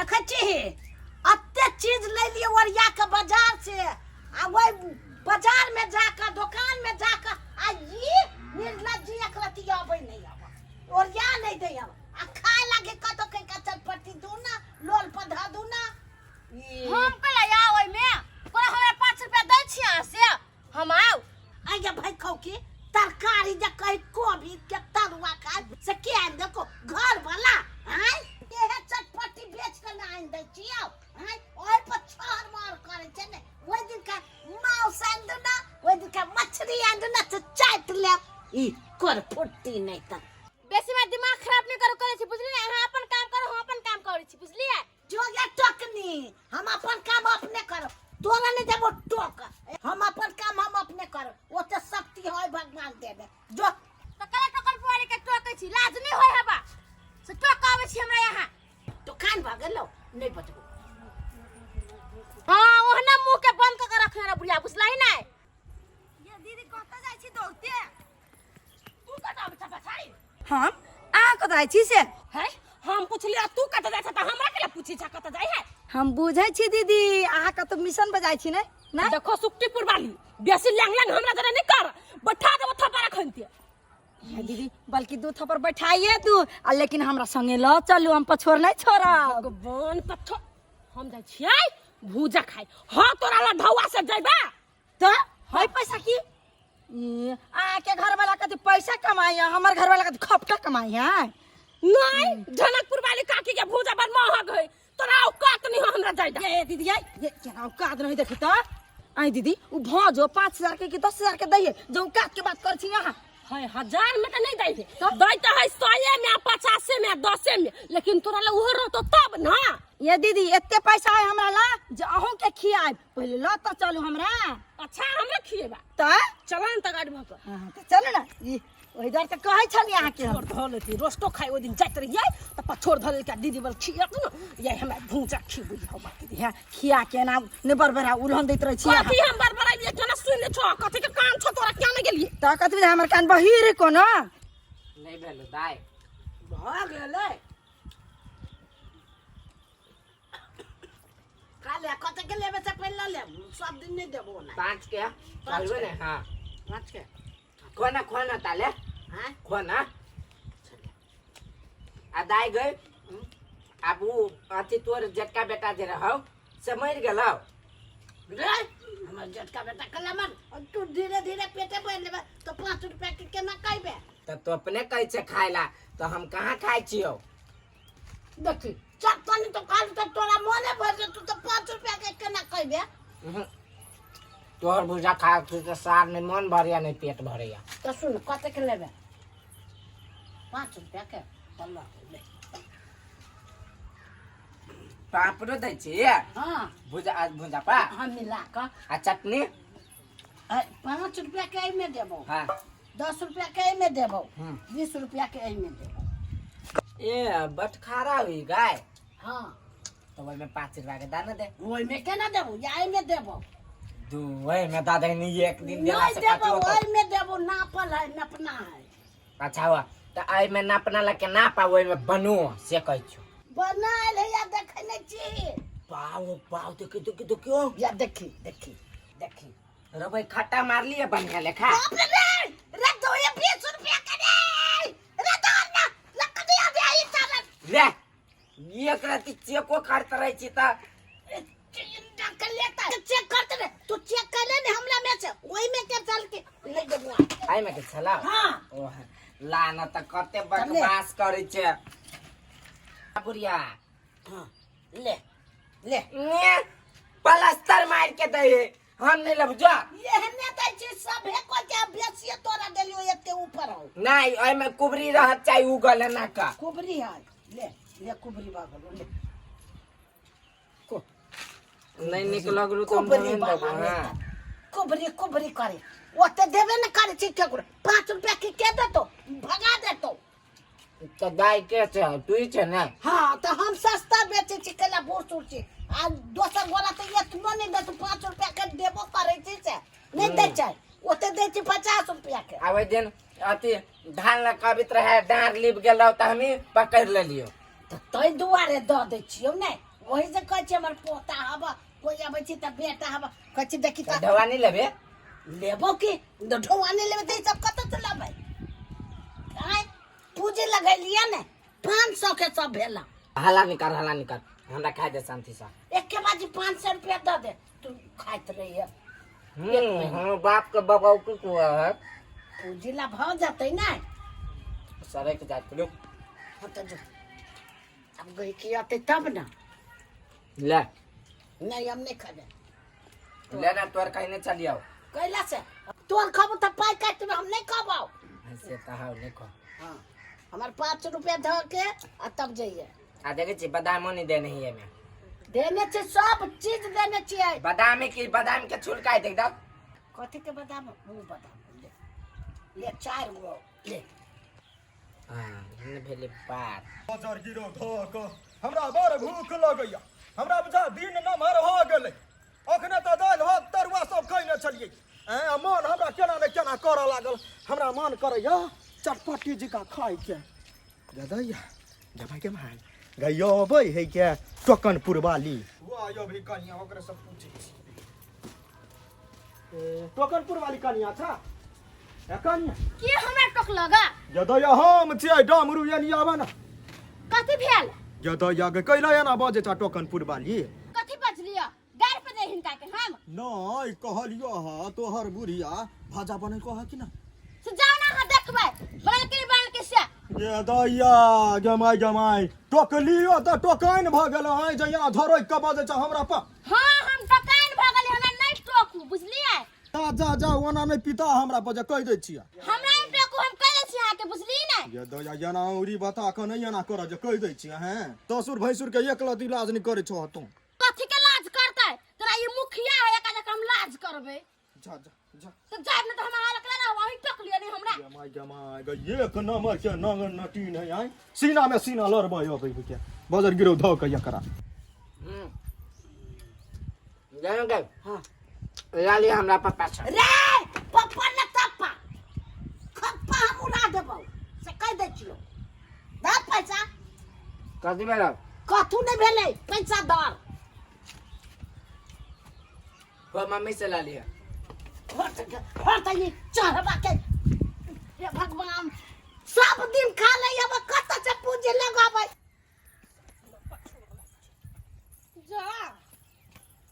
देखे छी अत्ते चीज ले लिए ओरिया के बाजार से आ वही बाजार में जाकर दुकान में जाकर आ ये निर्लज्जी एकरती आबै नहीं आवा ओरिया नहीं दे आवा आ खाए लागे कतो के चटपटी दू ना लोल पधा दू ना हम कला या ओइ में पर हमरा 5 रुपया दै छी आ से हम आउ आइया भाई खाओ की तरकारी जे कहि कोबी के तरुआ खाए से के आन देखो घर वाला हैं ये चटपटी बेच के ना आन दे छियो हैं ओइ पर छार मार करे छै ने ओइ दिन का मांस आन दे ना ओइ दिन का मछली आन दे ना तो चाट ले ई कर फुट्टी नहीं त बेसी में दिमाग खराब नहीं करो करे छी बुझली ना अहाँ अपन काम करो हम अपन काम करै छी बुझलिए जो ये टकनी हम अपन काम अपने करो तोरा नहीं देबो टोक हम अपन काम हम अपने करो ओ तो शक्ति होय भगवान देबे जो तो कला टकल पुआरी के टोकै छी लाज नहीं होय हबा से टोक आबै छी हमरा यहाँ तो खान भागलो नहीं बचबो हां ओहना मुंह के बंद क के रखे रे बुढ़िया बुझलही ना ये दीदी कत जाय छी दौड़ते तू कत आबै छ बछाई हम आ कत जाय छी से है हम पूछलिया तू कत जाय छ त हमरा के पूछी छ कत जाय है हम बुझै छी दीदी अहाँ कत मिशन बजाय छी ने ना देखो सुक्तिपुर वाली बेसी लंग लंग हमरा जरा नहीं कर बैठा देबो थपरा खनते हे दीदी बल्कि दू थप्पड़ बैठाइए तू आ लेकिन हमरा संगे ल चलू हम पछोर नहीं छोड़ा भगवान पत्थर हम जाय छियै भूजा खाए हां तोरा ला ढौआ से जइबा तो है पैसा की आ के घर वाला कति पैसा कमाई है हमर घर वाला कति खपटा कमाई है नहीं जनकपुर वाली काकी के भूजा बड़ महग है तोरा औकात नहीं हो हमरा जाय ये दीदी ये केना औकात नहीं देखी त आई दीदी उ भजो 5000 के 10000 के दैए जो औकात के बात कर छी यहां है 1000 में तो नहीं दै दै तो है 100 में 50 में 10 में लेकिन तोरा ला उहो रहतो तब ना ये दीदी एते पैसा है हमरा ला जे अहों के खियाब पहले ल त चलू हमरा अच्छा हमरा खिएबा त चलन त गाड़ी भक हां त चल ना ई ओहि दर त कहै छली अहाँ के छोड़ धलती रोस्टो खाए ओ दिन जात रहिए त पछोड़ धल के दीदी बल खियत न ये हमरा भूजा खिबु हो बात यहाँ खिया के ना ने बरबरा उलहन दैत रह छी कथि हम बरबरा ये केना सुन छ कथि के कान छ तोरा क्या नहीं गेलिए त कथि हमर कान बहिर कोनो नहीं भेलो दाय भ गेलै काले कत के लेबे से पहले ले सब दिन नहीं देबो ना 5 के चलबे ने हां 5 के खोना ताले हैं खोना आ दाय गए अब उ अथी तोर जटका बेटा जे रहौ से मर गेलौ रे हमर जटका बेटा कलमन तू धीरे धीरे पेटे बन लेबे तो 5 रुपया के केना कहबे तो अपने कैसे खाइला तो हम कहाँ खाइ छियो देखी चटनी तो काल तो तोरा मने भर तू तो 5 रुपया के केना कहबे तोहर भुजा खा तू तो सार में मन भरिया नहीं पेट भरिया तो सुन कत के लेबे 5 रुपया के अल्लाह ले पापड़ो दै छी हां भुजा आज भुजा पा हम मिला का आ चटनी 5 रुपया के एमे देबो हां 10 रुपया के एमे देबो 20 रुपया के एमे देबो ए बटखारा हुई गाय हां तो ओय में 5 रुपया के दाना दे ओइ में केना देबो या एमे देबो दू ओय में दादा नहीं एक दिन देला नहीं से देबो काटो ओइ में देबो नापल है नपना है अच्छा हुआ तो आई में नापना ला के नापा ओय में बनो से कहै छु बनाल है या देखे नहीं छी पाव पाव तो क्यों या देखी देखी देखी रबै खट्टा मार लिए बढ़िया लेखा बाप रे दो ये 20 रुपया के दे रे दो ना लकड़िया दे आई चल ले ये करती चेको करत रही छी त कर लेता चेक करते रे तू चेक कर ले ने हमला में से ओइ में के चल के ले देबो आई में के छला हां ओह लाना त कते बकवास करै छे बुढ़िया हां ले ले ने प्लास्टर मार के दे हम नहीं लब जा ये हने दै छी सब है को के बेसिए तोरा देलियो एते ऊपर हो नहीं ओय में कुबरी रहत चाहि उगल ना का कुबरी है ले ले कुबरी बागल ले नहीं निकलगलु तो कुबरी हम बाबा हां कुबरी कुबरी करे ओते देबे न करे छी के 5 रुपया के देतो भगा देतो तो दाई के छे तू ही छे ना हां तो हम सस्ता बेचे छी केला बोसुर छी आ दोसर गोरा तो इतना नहीं दे तो 5 रुपया के देबो करे छी से नहीं दे छै ओते दे छी 50 रुपया के आवे दिन अति धान ला कबित रहे डार लिप गेलौ त हमी पकड़ लेलियो तो तई दुआरे द दे छियो ने वही से कहै छै हमर पोता हब कोई आबै छै त बेटा हब कहै छै देखि त ढवानी लेबे लेबो की ढोवानी लेबे त ई सब कत से लेबै आय पूजे लगैलिए ने 500 के सब भेला हला निकाल हमरा खाए दे शांति से एक के बाजी 500 रुपया द दे तू खाइत रही है हां बाप के बबाऊ के कुआ है पूजी ला भ जातै ना सरे के जात लो हत जो अब गई की आते तब ना ले नहीं हम नहीं खाबे ले ना तोर कहीं नहीं चली आओ कैला से तोर खाबो त पाई काट में हम नहीं खाबो ऐसे ताहा नहीं खा हां हमार 5 रुपया ध के आ तब जाइए आ देखे छी बादाम नहीं दे नहीं है मैं देने से सब चीज देने चाहिए बादाम के छुलका देख दो कथी के बादाम मुंह बादाम ले 4 गो ले हां ने भेले बात बाजार गिरो धक हमरा बड़ भूख लगैया हमरा बुझा दिन नमहर हो गेलै अखने त दाल भात तरुआ सब खइने छलियै मन हमरा केना ने केना करऽ लागल हमरा मन करैया चटपटी जिका खाइ के गदैया जमाई के मान गयो बई है के टोकनपुर वाली वाह यो भी कनिया ओकरे सब पूछे छी टोकनपुर वाली कनिया था कनिया के हमरा टोक लगा गदैया हम छियै डामरू यानी आवा ना कथी भेल गदैया के कैला एना बजे था टोकनपुर वाली कथी बजलियो गार पे दे हिनका के हम नहीं कहलियो हा तोहर बुढ़िया भाजा बने कह कि ना से जाओ ना हां देखबै बन के से ये दैया जमाई टोकलियो त टोकाइन भ गेल है जया धरोइ के बजे छ हमरा पर हां हम टोकाइन भ गेली हमरा नहीं टोकू बुझलियै जा ओना नहीं पिता हमरा पर जे कह दै छियै हमरा नहीं टोकू हम कहले छी अहाँ के बुझली नै ये दैया जना उरी बता के नहीं एना कर जे कह दै छियै हैं तसुर भैसुर के एकलत इलाज नहीं करे छ तू कथी के लाज करतै तोरा ये मुखिया है का हम लाज करबै जा तो जाब न तो हम हालकला ना वही टोक लिया नहीं हमरा जमाई ग एक नंबर के नंगन नटीन है आई सीना में सीना लड़बै अबै के बाजार गिरो ध के एकरा जानो के हां लाली हमरा पापा छ रे पप्पा न तप्पा खप्पा हम उड़ा देबो से कह दै छियो दा पैसा कथी भेलो कथू नहीं भेले पैसा दर वो मम्मी से ला लिया हट ये चढ़वा के ये भगवान सब दिन खा ले अब कत से पूजे लगाबै जा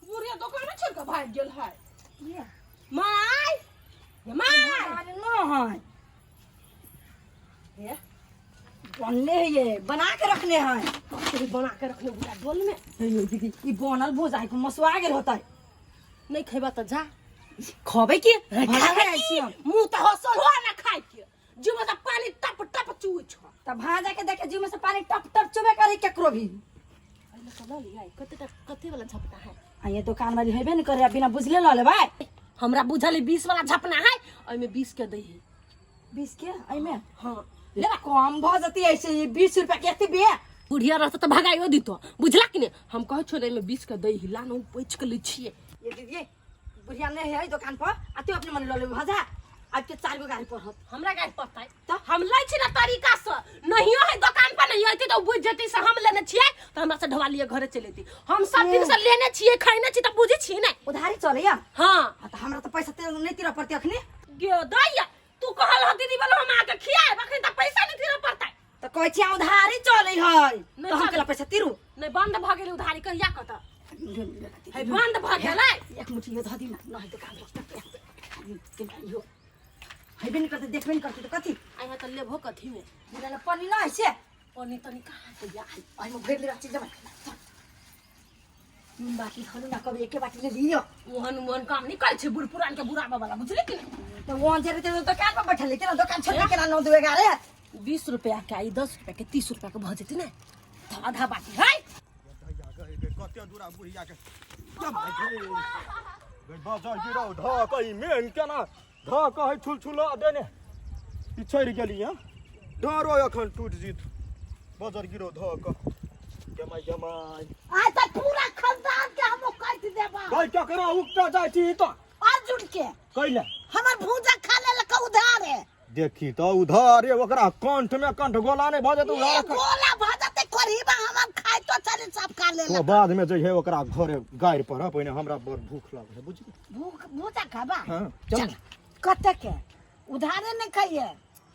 बुढ़िया दुकान में छोड़ के भाग गेल है माय माय न है ये बनले है ये बना के रखने हैं बना के रखने बुढ़ा बोल में ये दीदी ई बनल भोजाई को मसवा गेल होता है नहीं खेबा त जा खबे के भागे आइसी हम मुंह त हसल हो ना खाइ के जीव में पानी टप टप चुइ छ त भाजा के देखे जीव में से पानी टप टप चुबे करे केकरो भी अरे चल लिया कथी वाला झपटा है आ ये दुकान वाली हेबे न करे बिना बुझले ल ले भाई हमरा बुझले 20 वाला झपना है ओइ में 20 के दई 20 के आई में हां ले कम भ जती ऐसे 20 रुपया के एते बे बुढ़िया रहता तो भगाइयो दितो बुझला कि ने हम कह छोरे में 20 के दई हिला न पोछ के ले छिए ये दीदी बुढ़िया नहीं है दुकान पर आते अपने मन ले भाजा आज के 4 गो गाड़ी पर होत हमरा गाय पता है तो हम लै छी ना तरीका से नहियो है दुकान पर नहीं आती तो बुझ जती से हम लेने छिए तो हमरा से ढवा लिए घरे चलेती हम सब दिन से लेने छिए खाइने छी त बुझी छी नै उधारी चले या हां त हमरा त पैसा नहीं तीरा पड़ते अखनी गे दैया तू कहल ह दीदी बोलो हम आके खियाए बखन त पैसा नहीं तीरा पड़ता त कहै छी उधारी चले है तो हम केला पैसा तीरू नहीं बंद भ गेल उधारी कहिया कत है बंद भ गेलै एक मुट्ठी यो धदी ना नहीं दुकान के यो है बिन करते देखबे न करते त कथी आइहा त लेबो कथी में बुझला पानी ना ऐसे पानी तनी कहां से या आई में भेड़ ले रखी जमा बाकी खालू ना कभी एके बाटी ले लियो मोहन काम नहीं करे छे बुढ़ पुरान के बुढ़ा वाला बुझली कि तो वहां जे रहते दुकान पर बैठल लेकिन दुकान छोड़ के ना 9 दुएगा रे 20 रुपया के आई 10 रुपया के 30 रुपया के भ जेती ने आधा बाटी है कते दूरा बुढ़िया के बाजार गिरो ध कई मेन केना ध कहे छुलछुला देने पिछड़ गेली हां डरो अखन टूट जीत बाजार गिरो ध क जमाई आइ त पूरा खानदान के हम काट देबा कई टकरा उगता जाय छी त अर्जुन के कइले हमर भूजा खा ले का उधार है देखी तो उधार रे ओकरा कंठ में कंठ गोला नहीं भ जत उधार गोला भजते करीबा हमर खाइ तो चले सब खा ले तो बाद में जे है ओकरा घरे गायर पर पहिने हमरा बड़ भूख लागल है बुझी भूता खाबा हां चल कते के उधारे नहीं खाइए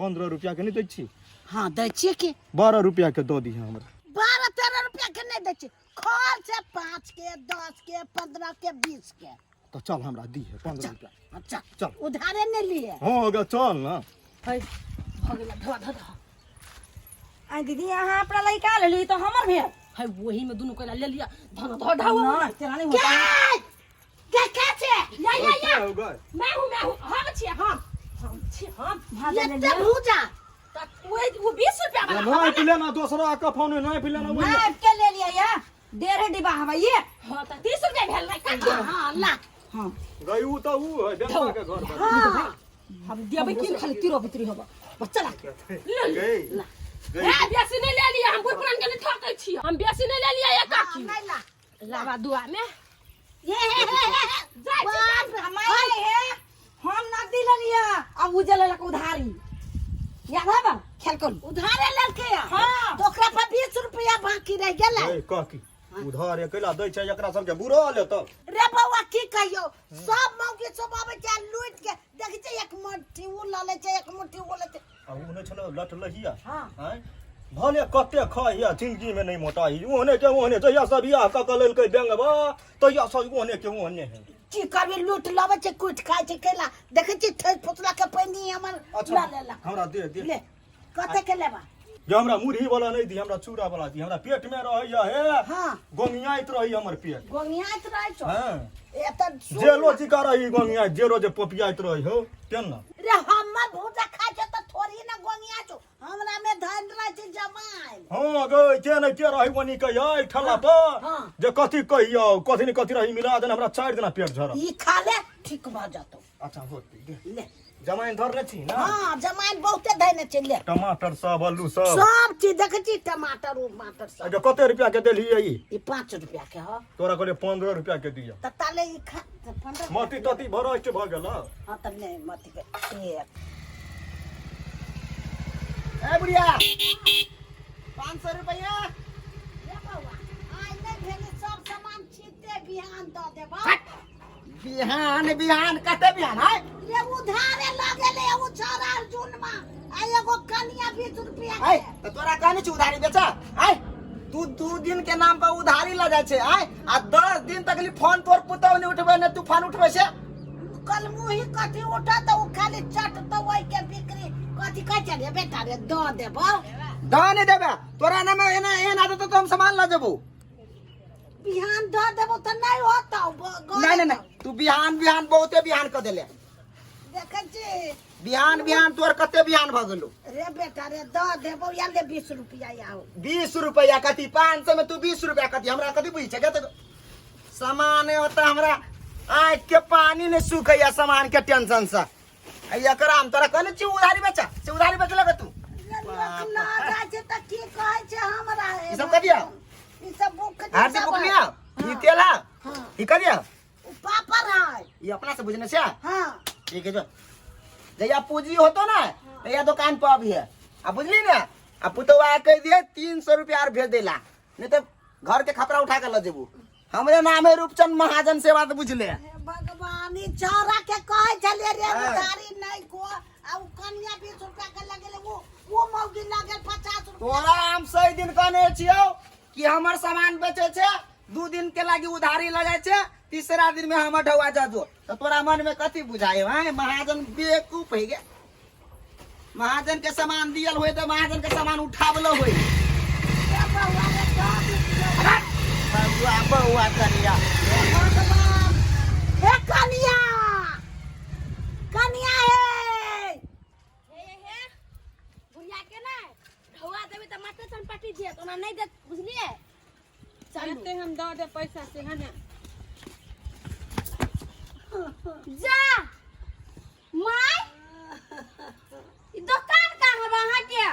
15 रुपया के नहीं दै छी हाँ दै छिए कि 12 रुपया के दो दी हमरा 12-13 रुपया के नहीं दै छी खर्च है 5 के 10 के 15 के 20 के तो चल हमरा दी है 15 रुपया अच्छा चल उधारे नहीं लिए हां अगर चल ना है हो गेला धवा धवा आई दीदी यहाँ अपना लड़का ले ली तो हमर भी है वही में दोनों कोला ले लिया धन धो ढावा ना तेरा नहीं होता है। क्या छे या हो गए मैं हूं हम छी हम छी हम भाजा ले ये लिया भूजा वो 20 रुपया वाला नहीं पिले ना दूसरा का फोन नहीं पिले ना वही नाप के ले लिया या 1.5 डिब्बा हवा ये हां त 30 रुपया भेल नहीं का हाँ ला हां गई उ तो उ है बेटा के घर पर हाँ हम देबे कि खाली तिरो बितरी होबा बच्चा ला गई है बेसी नहीं ले लिया हम पुरपुरन के लिए ठकै छी हम बेसी नहीं ले लिया एक काकी नहीं ला लावा दुआ में ये बाप हमारे है हम नकदी ले लिया अब उजले लक उधारी याद है बा खेल कर उधारे लड़के हाँ। तो ओकरा पर 20 रुपया बाकी रह गेला ए काकी उधार एकला दै छै एकरा सबके बुरा ले त रे बउआ की कहियो सब मौके सब आवे छै लूट के देखै छै एक मुट्ठी उ ल ले छै एक मुट्ठी उ ले छै आ उ नै छलो लट लहिया हाँ। हैं भले कते खाइया जिंदगी में नहीं मोटाई ओने के ओने जया सब बियाह क क लेल के बेंगबा तया सब ओने के ओने है की करबे लूट लबे छै कुट खाय छै केला देखै छै ठेस फुसला के पैनी हमर ला लेला हमरा दे दे ले कते के लेबा जे हमरा मुरही वाला नहीं दी हमरा चूड़ा वाला दी हमरा पेट में रहैया हे हाँ गोमियाइत रही हमर पेट गोनियात रहै छौ हां ए त जेलो चिका रही गोमिया जेलो जे पपियाइत रही हो केन ना रे हमर भूजा खाय छै त थोड़ी ना गोनिया छौ हमरा में धन रहै छै जमाइन हां गई के नहीं के रही वनी के आई ठल्ला पर हाँ। जे कथि कहियो कथि न कथि रही मिला देन हमरा 4 दिन पेट झरा ई खा ले ठीक भ जातो अच्छा होती दे ले जमाइन धर ले छी ना हाँ जमाइन बहुते धैने छै ले टमाटर सब आलू सब सब चीज देखै छी टमाटर उमाटर सब अच्छा कते रुपया के देली ई ई 5 रुपया के ह तोरा कहले 15 रुपया के दिया त ताले ई खा 15 मती तती भरस्ट भ गेल हां त नहीं मत के एक ए बुढ़िया 500 रुपया रे बउआ आइ नै भेले सब सामान छीते बिहान द देबा बिहान बिहान कते बिहान है रे उधारे लगेले उ छोरा अर्जुन मा आ एगो कनिया 20 रुपया आय के तो तोरा कहनी छी उधारी बेचा आय तू 2 दिन के नाम पर उधारी ल जाय छे आय आ 10 दिन तक ली फोन तोर पुतौ नहीं उठबे ने तू फोन उठबे से कल मुही कथी उठा त उ खाली चट त वही के बिक्री कथी कह छै रे बेटा रे द देबा दा नहीं देबे तोरा नाम एना एना आदत तो हम सामान ल जेबू बिहान द देबो त नहीं होता नहीं नहीं तू बिहान बिहान बहुते बिहान क देले देखै छी बिहान बिहान तोर कते बिहान भ गेलू रे बेटा रे द देबो या ले 20 रुपया आओ 20 रुपया कथी 500 में तू 20 रुपया कथी हमरा कथी बुझी छे के सामान होता हमरा आँख के पानी ने सूखैया सामान के टेंशन से एकरा हम तोरा कहने छी उधारी बेचा से उधारी बेचले के तू ना जाय छै त की कहै छै हमरा ई सब कह दिया ई सब बुक हार्दिक बुक लिया ई तेला हां ई कर दिया पापड़ है ये अपना से बुझने से हां ठीक है जो जया पूंजी होतो ना तया दुकान पर अभी है अब बुझली ना अब पुतवा कह दिए 300 रुपया और भेज देला नहीं तो घर के खपरा उठा कर ल जेबू हमरे नाम है रूपचंद महाजन से बात बुझले हे भगवान ई चौरा के कहै छले रे उधारी नहीं को आ उ कनिया 20 रुपया के लगेले वो मौगी लगे 50 रुपया तोरा हम सही दिन कहने छियो कि हमर सामान बेचे छे 2 दिन के लागी उधारी लगाए छे तीसरा दिन में हमर ढवा जाजो तो तोरा मन में कथी बुझाए है महाजन बेवकूफ है गे महाजन के सामान दियल होय तो महाजन के सामान उठावलो होय रे बउआ रे बउआ बउआ करिया भगवान हे कनिया कनिया हे बुढ़िया के ना ढौआ देबे त मात्र चनपटी दिए तो ना नहीं दे बुझलिए चलते हम दो दे पैसा से हने जा माय ई दुकान का है वहां के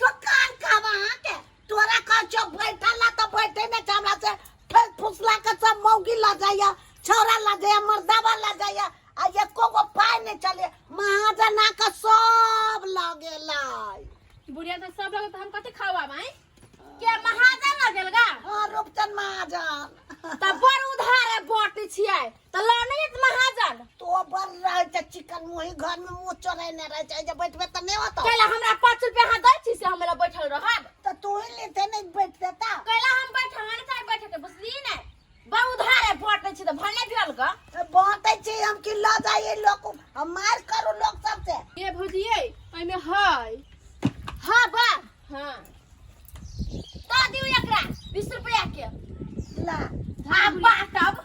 दुकान का वहां के तोरा कह छो बैठला तो बैठे ने हमरा से फेर फुसला के सब मौगी ला जाया छोरा ला जाया मर्दावा ला जाया आ एको गो पाई नहीं चले महाजना का सब लगेला बुढ़िया तो सब लोग तो हम कथी खावा भाई क्या महाजन लगेलगा हां रुक महाजन त बड़ उधार बाटे छियै त लनित महाजन तो बर रहे छ चिकन मुही घर में मुंह चोरैने रहे छ जे बैठबे त नहीं होता कैला हमरा 5 रुपया हां दै छी से हमरा बैठल रहब तो तू ही लेते नहीं बैठ देता कैला हम बैठल नहीं चाहे बैठे के बुझली नै बड़ उधार बाटे छी त भने भेल ग बांटे छी हम कि ल जाइए लोग हम मार करू लोग सबसे ये भुजिए एमे है हां बा हां त दिउ एकरा 20 रुपया के ला आ बाटब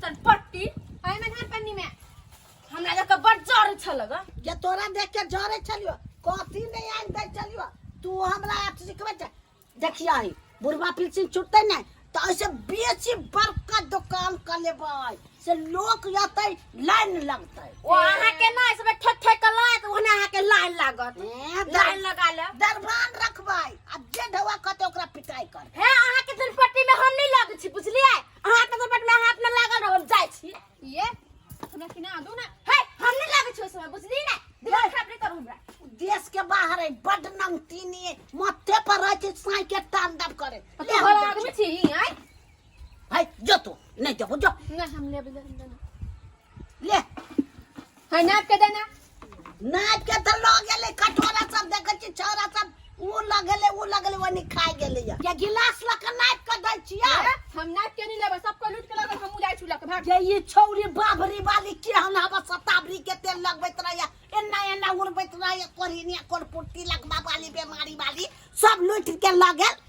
चटपट्टी एमे धान पन्नी में हमरा लग बड़ जर छल ग ये तोरा देख के जरे चलियो कथी नहीं आन दे चलियो तू हमरा आप सिखबे छ देखिया ही बुढ़वा पिलसिन छुटते नहीं तो ऐसे बेची बड़का दुकान कर लेबै से लोग आते लाइन लगते ओ अहाँ के नै सब ठक ठक के लात ओने अहाँ के लाइन लागत लाइन लगा ले दरबान रखबै आ जे ढवा कते ओकरा पिटाई कर हे अहाँ के चटपट्टी में हम नहीं लाग छी बुझलियै अहाँ के चटपट्टी में हाथ में लागल रहल जाय छी ये सुना कि ना दू ना हे हम नहीं लाग छी समय बुझली नै दिमाग खराब नहीं करू हमरा देश के बाहर है बड नंगतीनी मथे पर रह के साई के तांडव करे तो घर आगे छी आई भाई जो तू नहीं देखो जो ना हम ले ले है नाप के देना नाच के तो लो गेले कटोरा सब देखे छी छौरा सब ऊ लगले वनी खाई गेले या गिलास ल के नाच के दै छिया हम नाप के नहीं लेबे सबको लूट के लगल हम जाय छुला के भाग ये छौरी बाभरी वाली के हम हवा सताबरी के तेल लगबैत रहया एना उड़बैत रहया कोरिनिया कोरपुट्टी लगबा वाली बीमारी वाली सब लूट के लगल